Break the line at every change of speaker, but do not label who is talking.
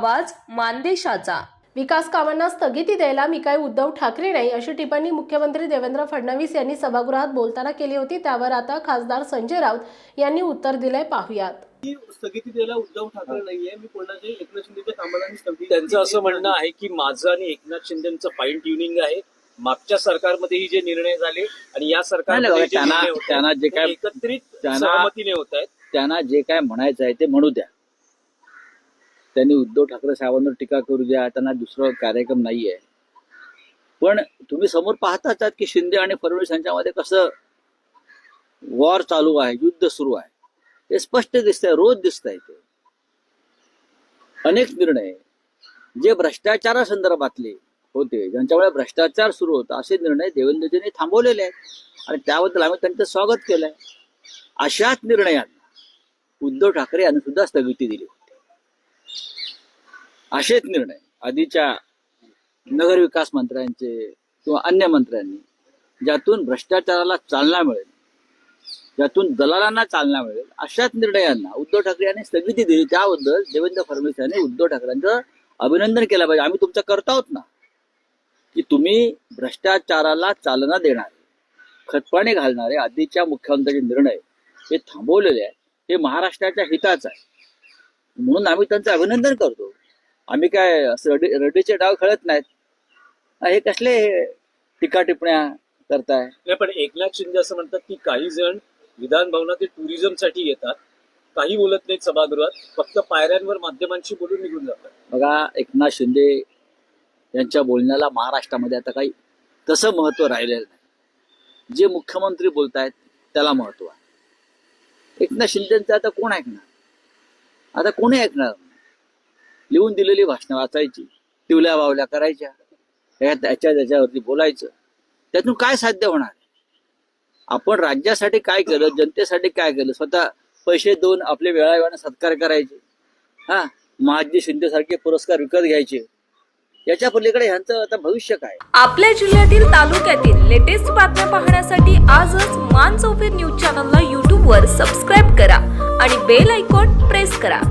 आवाज मानदेशाचा।
विकास कामांना स्थगिती द्यायला मी काय उद्धव ठाकरे नाही, अशी टिप्पणी मुख्यमंत्री देवेंद्र फडणवीस यांनी सभागृहात बोलताना केली होती। त्यावर आता खासदार संजय राऊत यांनी उत्तर दिलंय, पाहूयात।
स्थगिती द्यायला उद्धव ठाकरे नाहीये, मी कोणाचे एकनाथ शिंदेच्या कामाला स्थगिती।
त्यांचं असं म्हणणं आहे की माझं आणि एकनाथ शिंदेचं फाईन ट्युनिंग आहे। मागच्या सरकारमध्येही जे निर्णय झाले आणि या सरकारमध्ये
त्यांना जे काय
एकत्रित सहमतीने होत आहेत,
त्यांना जे काय म्हणायचं आहे ते म्हणू द्या। त्यांनी उद्धव ठाकरे साहेबांवर टीका करू द्या, त्यांना दुसरा कार्यक्रम नाहीये। पण तुम्ही समोर पाहताच आहात की शिंदे आणि फडणवीस यांच्यामध्ये कसं वॉर चालू आहे, युद्ध सुरू आहे, हे स्पष्ट दिसतंय, रोज दिसतंय। ते अनेक निर्णय जे भ्रष्टाचारासंदर्भातले होते, ज्यांच्यामुळे भ्रष्टाचार सुरू होता, असे निर्णय देवेंद्रजींनी थांबवलेले आहेत आणि त्याबद्दल आम्ही त्यांचं स्वागत केलंय। अशाच निर्णयांना उद्धव ठाकरे यांनी सुद्धा स्थगिती दिली होती। असेच निर्णय आधीच्या नगरविकास मंत्र्यांचे किंवा अन्य मंत्र्यांनी, ज्यातून भ्रष्टाचाराला चालना मिळेल, ज्यातून दलालांना चालना मिळेल, अशाच निर्णयांना उद्धव ठाकरे यांनी स्थगिती दिली। त्याबद्दल देवेंद्र फडणवीस यांनी उद्धव ठाकरेंचं अभिनंदन केलं पाहिजे। आम्ही तुमचं करतो आहोत ना, की तुम्ही भ्रष्टाचाराला चालना देणारे, खतपाणी घालणारे आधीच्या मुख्यमंत्र्यांचे निर्णय हे थांबवलेले आहेत, हे महाराष्ट्राच्या हिताचं आहे, म्हणून आम्ही त्यांचं अभिनंदन करतो। आम्ही काय असं रडीचे डाव खेळत नाहीत। हे कसले टीका टिप्पण्या करताय?
नाही, पण एकनाथ शिंदे असं म्हणतात की काही जण विधान भवनात टुरिझमसाठी येतात, काही बोलत नाहीत सभागृहात, फक्त पायऱ्यांवर माध्यमांशी बोलून निघून जातात।
बघा, एकनाथ शिंदे यांच्या बोलण्याला महाराष्ट्रामध्ये आता काही तसं महत्व राहिलेलं नाही। जे मुख्यमंत्री बोलतायत त्याला महत्व आहे। एकनाथ शिंदेचं आता कोण ऐकणार? आता कोणी ऐकणार? लिहून दिलेली भाषणं वाचायची, टिवल्या बावल्या करायच्या, त्याच्यावरती बोलायचं, त्यातून काय साध्य होणार? आपण राज्यासाठी काय केलं, जनतेसाठी काय केलं? स्वतः पैसे देऊन आपले वेळावेळाने सत्कार करायचे, महाजी शिंदे सारखे पुरस्कार विकत घ्यायचे, याच्या पलीकडे ह्यांचं आता भविष्य काय?
आपल्या जिल्ह्यातील तालुक्यातील लेटेस्ट बातम्या पाहण्यासाठी आजच मान चौफेर न्यूज चॅनलला YouTube वर सबस्क्राईब करा आणि बेल आयकॉन प्रेस करा।